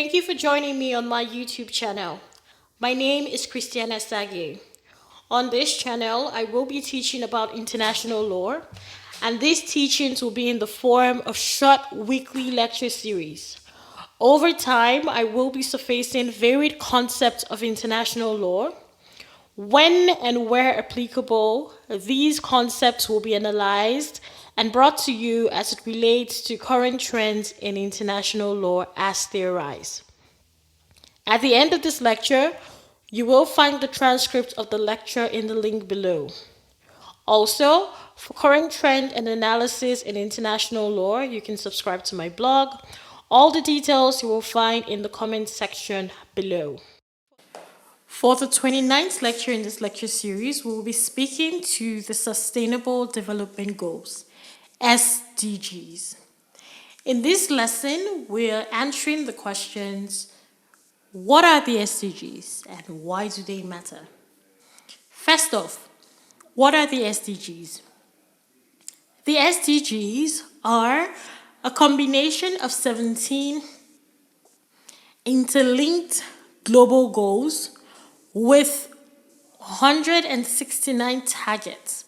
Thank you for joining me on my YouTube channel. My name is Christiana Sage. On this channel, I will be teaching about international law, and these teachings will be in the form of short weekly lecture series. Over time, I will be surfacing varied concepts of international law. When and where applicable, these concepts will be analyzed and brought to you as it relates to current trends in international law as they arise. At the end of this lecture, you will find the transcript of the lecture in the link below. Also, for current trend and analysis in international law, you can subscribe to my blog. All the details you will find in the comment section below. For the 29th lecture in this lecture series, we will be speaking to the Sustainable Development Goals, SDGs. In this lesson, we're answering the questions, what are the SDGs and why do they matter? First off, what are the SDGs? The SDGs are a combination of 17 interlinked global goals with 169 targets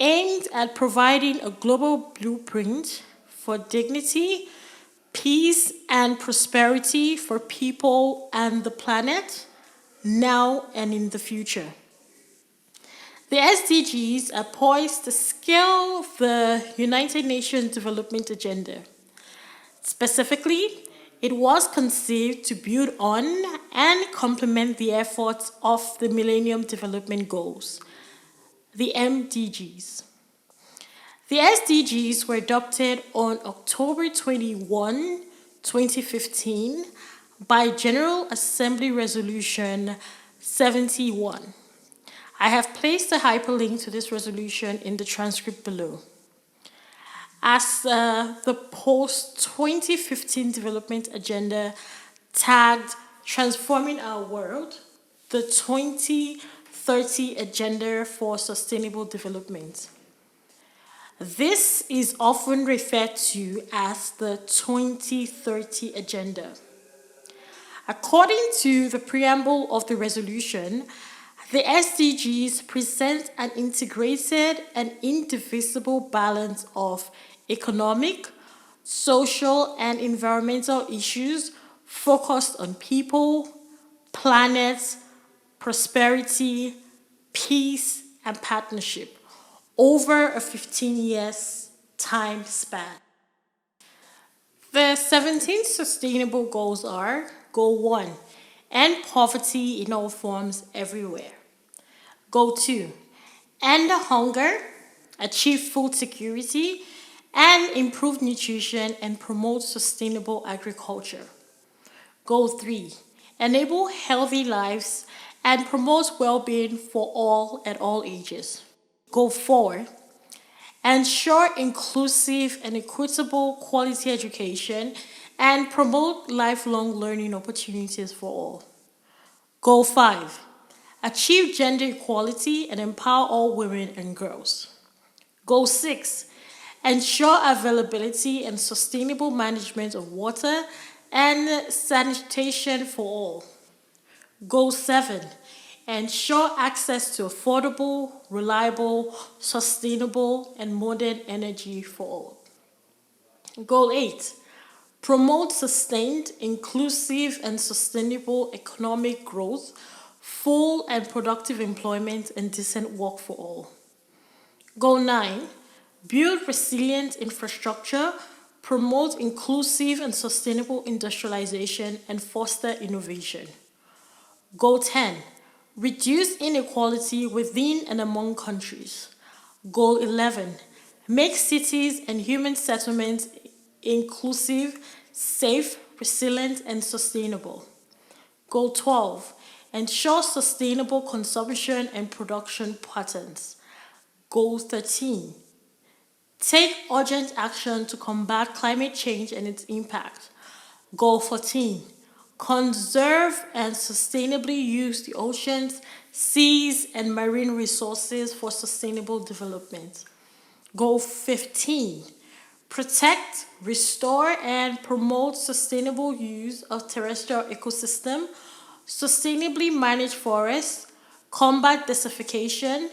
aimed at providing a global blueprint for dignity, peace, and prosperity for people and the planet, now and in the future. The SDGs are poised to scale the United Nations Development Agenda. Specifically, it was conceived to build on and complement the efforts of the Millennium Development Goals, the MDGs. The SDGs were adopted on October 21, 2015 by General Assembly Resolution 71. I have placed a hyperlink to this resolution in the transcript below. As the post-2015 development agenda tagged Transforming Our World, the 2030 Agenda for Sustainable Development. This is often referred to as the 2030 Agenda. According to the preamble of the resolution, the SDGs present an integrated and indivisible balance of economic, social, and environmental issues focused on people, planet, prosperity, peace, and partnership over a 15 years time span. The 17 sustainable goals are: Goal 1, end poverty in all forms everywhere. Goal 2, end hunger, achieve food security, and improve nutrition and promote sustainable agriculture. Goal 3, enable healthy lives and promote well-being for all at all ages. Goal 4, ensure inclusive and equitable quality education and promote lifelong learning opportunities for all. Goal 5, achieve gender equality and empower all women and girls. Goal 6, ensure availability and sustainable management of water and sanitation for all. Goal 7, ensure access to affordable, reliable, sustainable, and modern energy for all. Goal 8, promote sustained, inclusive, and sustainable economic growth, full and productive employment, and decent work for all. Goal 9, build resilient infrastructure, promote inclusive and sustainable industrialization, and foster innovation. Goal 10, reduce inequality within and among countries. Goal 11, make cities and human settlements inclusive, safe, resilient, and sustainable. Goal 12, ensure sustainable consumption and production patterns. Goal 13, take urgent action to combat climate change and its impact. Goal 14, conserve and sustainably use the oceans, seas, and marine resources for sustainable development. Goal 15, protect, restore, and promote sustainable use of terrestrial ecosystem, sustainably manage forests, combat desertification,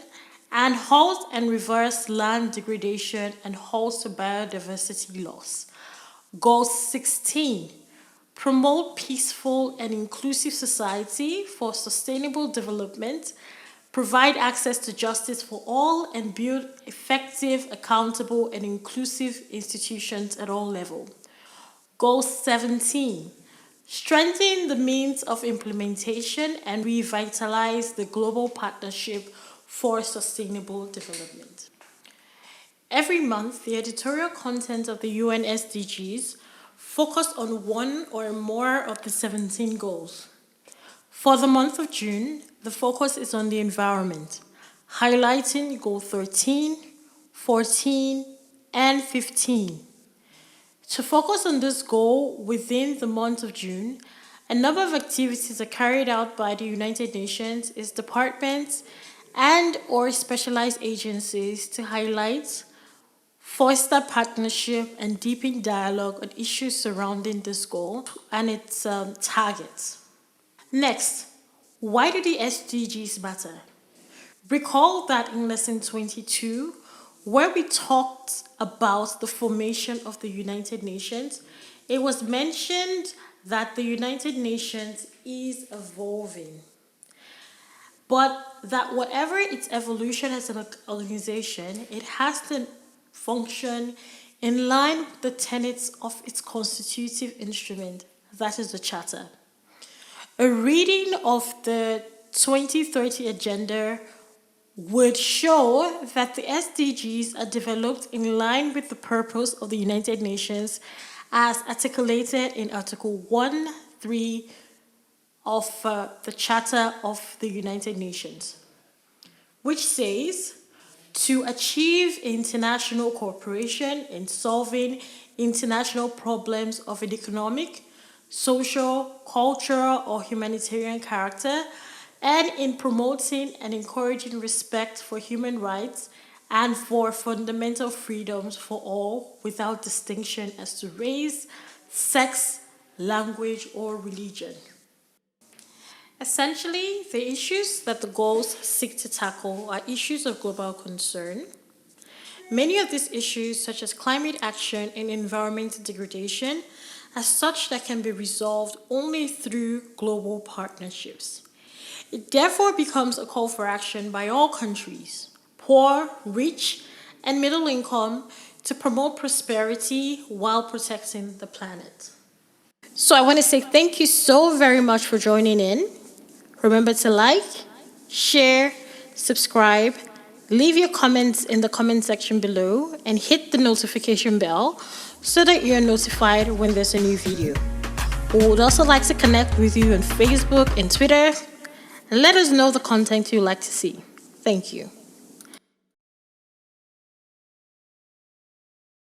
and halt and reverse land degradation and halt biodiversity loss. Goal 16, promote peaceful and inclusive society for sustainable development, provide access to justice for all, and build effective, accountable, and inclusive institutions at all levels. Goal 17, strengthen the means of implementation and revitalize the global partnership for sustainable development. Every month, the editorial content of the UN SDGs focus on one or more of the 17 goals. For the month of June, the focus is on the environment, highlighting Goal 13, 14, and 15. To focus on this goal within the month of June, a number of activities are carried out by the United Nations, its departments, and/or specialized agencies to highlight, foster partnership, and deepen dialogue on issues surrounding this goal and its targets. Next, why do the SDGs matter? Recall that in lesson 22, where we talked about the formation of the United Nations, it was mentioned that the United Nations is evolving, but that whatever its evolution as an organization, it has to function in line with the tenets of its constitutive instrument, that is the Charter. A reading of the 2030 Agenda would show that the SDGs are developed in line with the purpose of the United Nations as articulated in Article 1.3 of the Charter of the United Nations, which says, to achieve international cooperation in solving international problems of an economic, social, cultural, or humanitarian character, and in promoting and encouraging respect for human rights and for fundamental freedoms for all without distinction as to race, sex, language, or religion. Essentially, the issues that the goals seek to tackle are issues of global concern. Many of these issues, such as climate action and environmental degradation, are such that can be resolved only through global partnerships. It therefore becomes a call for action by all countries, poor, rich, and middle income, to promote prosperity while protecting the planet. So I want to say thank you so very much for joining in. Remember to like, share, subscribe, leave your comments in the comment section below, and hit the notification bell so that you're notified when there's a new video. We would also like to connect with you on Facebook and Twitter, and let us know the content you'd like to see. Thank you.